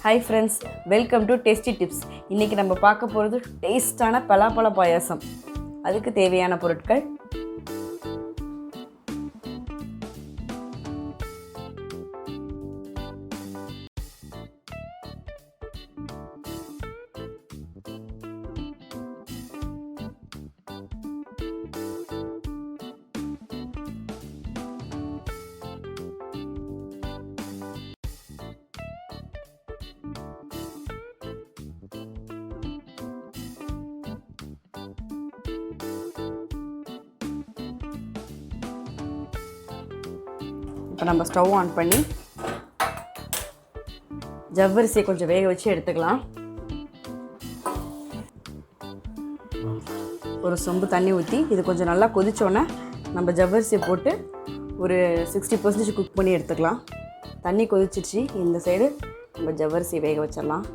Hi friends, welcome to Tasty Tips. இன்னைக்கு நம்ம பார்க்க போறது டேஸ்டான பலாப்பழ பாயாசம். அதுக்கு தேவையான பொருட்கள் இப்போ நம்ம ஸ்டவ் ஆன் பண்ணி ஜவ்வரிசியை கொஞ்சம் வேக வச்சு எடுத்துக்கலாம். ஒரு சொம்பு தண்ணி ஊற்றி இது கொஞ்சம் நல்லா கொதிச்சோன்னே நம்ம ஜவ்வரிசியை போட்டு ஒரு 60% குக் பண்ணி எடுத்துக்கலாம். தண்ணி கொதிச்சிச்சு. இந்த சைடு நம்ம ஜவ்வரிசி வேக வச்சிடலாம்.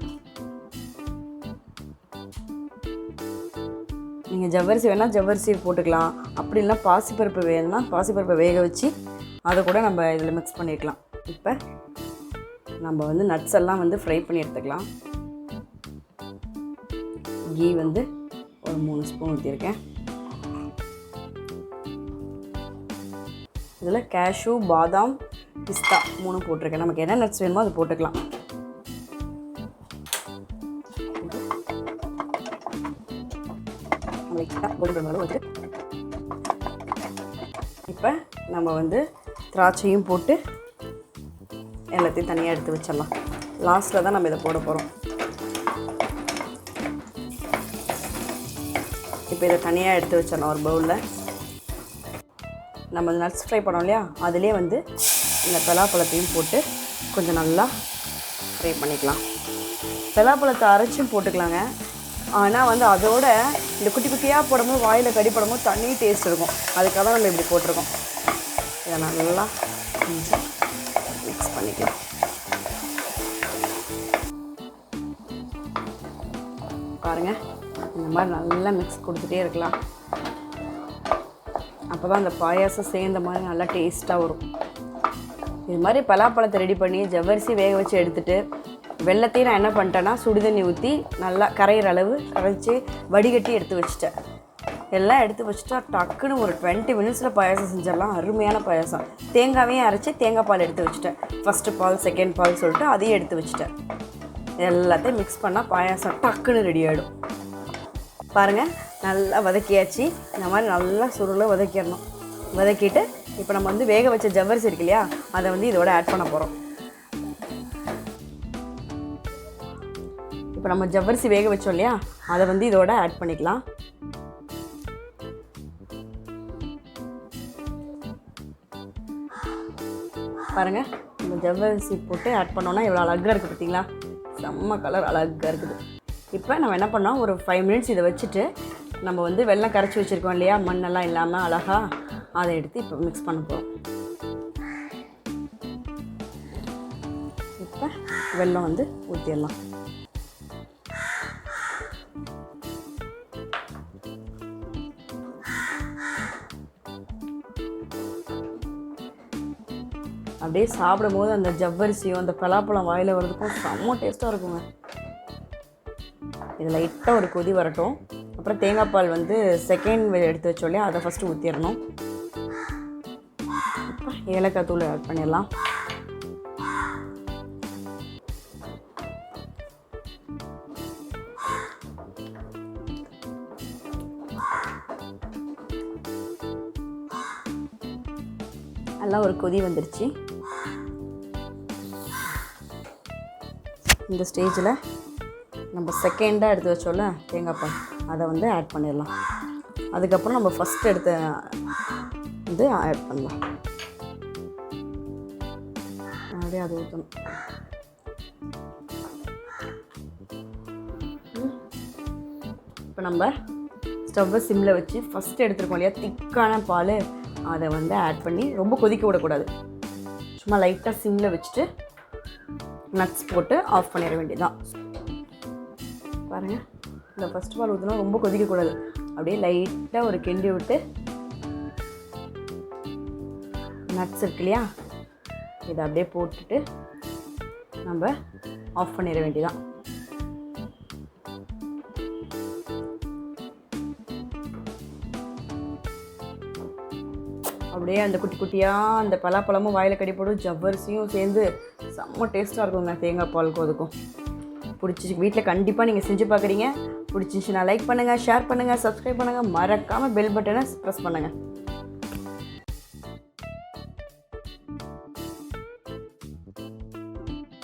நீங்கள் ஜவ்வரிசி வேணால் ஜவ்வரிசி போட்டுக்கலாம். அப்படி இல்லைனா பாசிப்பருப்பு வேணும்னா பாசிப்பருப்பை வேக வச்சு அதை கூட நம்ம இதில் மிக்ஸ் பண்ணிக்கலாம். இப்போ நம்ம வந்து நட்ஸ் எல்லாம் வந்து ஃப்ரை பண்ணி எடுத்துக்கலாம். கீ வந்து ஒரு 3 ஸ்பூன் ஊற்றிருக்கேன். இதில் கேஷ்யூ, பாதாம், பிஸ்தா 3 போட்டிருக்கேன். நமக்கு என்ன நட்ஸ் வேணுமோ அது போட்டுக்கலாம். இப்போ நம்ம வந்து திராட்சையும் போட்டு எல்லாத்தையும் தனியாக எடுத்து வச்சிடலாம். லாஸ்ட்டில் தான் நம்ம இதை போட போகிறோம். இப்போ இதை தனியாக எடுத்து வச்சிடலாம் ஒரு பவுலில். நம்ம நட்ஸ் ஃப்ரை பண்ணோம் இல்லையா, அதிலே வந்து இந்த பலாப்பழத்தையும் போட்டு கொஞ்சம் நல்லா ஃப்ரை பண்ணிக்கலாம். பலாப்பழத்தை அரைச்சும் போட்டுக்கலாங்க. ஆனால் வந்து அதோட இந்த குட்டி குட்டியாக போடும்போது வாயில் கடிப்படும்போது தண்ணி டேஸ்ட் இருக்கும். அதுக்காக தான் நம்ம இப்படி போட்டிருக்கோம். இதை நல்லா மிக்ஸ் பண்ணிக்கலாம். பாருங்கள், இந்த மாதிரி நல்லா மிக்ஸ் கொடுத்துட்டே இருக்கலாம். அப்போ தான் அந்த பாயாசம் சேர்ந்த மாதிரி நல்லா டேஸ்ட்டாக வரும். இது மாதிரி பலாப்பழத்தை ரெடி பண்ணி ஜவ்வரிசி வேக வச்சு எடுத்துகிட்டு வெள்ளத்தையும் நான் என்ன பண்ணிட்டேன்னா சுடுதண்ணி ஊற்றி நல்லா கரையிற அளவு கரைச்சி வடிகட்டி எடுத்து வச்சுட்டேன். எல்லாம் எடுத்து வச்சுட்டா டக்குன்னு ஒரு 20 மினிட்ஸில் பாயாசம் செஞ்சிடலாம். அருமையான பாயாசம். தேங்காவையும் அரைச்சி தேங்காய் பால் எடுத்து வச்சுட்டேன். ஃபஸ்ட்டு பால், செகண்ட் பால் சொல்லிட்டு அதையும் எடுத்து வச்சுட்டேன். எல்லாத்தையும் மிக்ஸ் பண்ணால் பாயாசம் டக்குன்னு ரெடி ஆகிடும். பாருங்கள், நல்லா வதக்கியாச்சு. இந்த மாதிரி நல்லா சுருளை வதக்கிடணும். வதக்கிட்டு இப்போ நம்ம வந்து வேக வச்ச ஜவ்வரிசி இருக்கு இல்லையா, அதை வந்து இதோட ஆட் பண்ண போகிறோம். இப்போ நம்ம ஜவ்வரிசி வேக வச்சோம் இல்லையா, அதை வந்து இதோட ஆட் பண்ணிக்கலாம். பாருங்கள், இந்த ஜவ்வரிசி போட்டு ஆட் பண்ணோன்னா எவ்வளோ அழகாக இருக்குது பார்த்தீங்களா? செம்ம கலர் அழகாக இருக்குது. இப்போ நம்ம என்ன பண்ணோம், ஒரு 5 மினிட்ஸ் இதை வச்சுட்டு நம்ம வந்து வெல்லம் கரைச்சி வச்சுருக்கோம் இல்லையா, மண்ணெல்லாம் இல்லாமல் அழகாக அதை எடுத்து இப்போ மிக்ஸ் பண்ண போகிறோம். இப்போ வெல்லம் வந்து ஊற்றிடலாம். அப்படியே சாப்பிடும் போது அந்த ஜவ்வரிசியும் அந்த பலாப்பழம் வாயில் வர்றதுக்கும் செம்ம டேஸ்ட்டாக இருக்குங்க. இது லைட்டாக ஒரு கொதி வரட்டும். அப்புறம் தேங்காய் பால் வந்து செகண்ட் எடுத்து வச்சோம் இல்லையா, அதை ஃபஸ்ட்டு ஊற்றிடணும். இப்போ ஏலக்காய் தூள் ஆட் பண்ணிடலாம். நல்லா ஒரு கொதி வந்துருச்சு. இந்த ஸ்டேஜில் நம்ம செகண்டாக எடுத்து வச்சோம்ல தேங்காய் பால், அதை வந்து ஆட் பண்ணிடலாம். அதுக்கப்புறம் நம்ம ஃபஸ்ட் எடுத்த இது ஆட் பண்ணலாம். அப்படியே அது ஊற்றணும். இப்போ நம்ம ஸ்டவ்வை சிம்மில் வச்சு ஃபஸ்ட்டு எடுத்துருக்கோம் இல்லையா திக்கான பால், அதை வந்து ஆட் பண்ணி ரொம்ப கொதிக்க விடக்கூடாது. சும்மா லைட்டாக சிம்மில் வச்சுட்டு நட்ஸ் போட்டு ஆஃப் பண்ணிட வேண்டியதுதான். பாருங்கள், இந்த ஃபஸ்ட் பால் ஊற்றினா ரொம்ப கொதிக்கக்கூடாது. அப்படியே லைட்டாக ஒரு கிண்டி விட்டு நட்ஸ் இருக்கு இல்லையா, இதை அப்படியே போட்டுட்டு நம்ம ஆஃப் பண்ணிட வேண்டியதான். அப்படியே அந்த குட்டி குட்டியாக அந்த பலாப்பழமும் வாயில் கடிப்படும், ஜவ்வரிசியும் சேர்ந்து செம்ம டேஸ்ட்டாக இருக்குங்க தேங்காய் பாலுக்கும் அதுக்கும். பிடிச்சி வீட்டில் கண்டிப்பாக நீங்கள் செஞ்சு பார்க்குறீங்க. பிடிச்சிருந்துச்சுன்னா லைக் பண்ணுங்கள், ஷேர் பண்ணுங்கள், சப்ஸ்கிரைப் பண்ணுங்கள், மறக்காமல் பெல் பட்டனை ப்ரெஸ் பண்ணுங்கள்.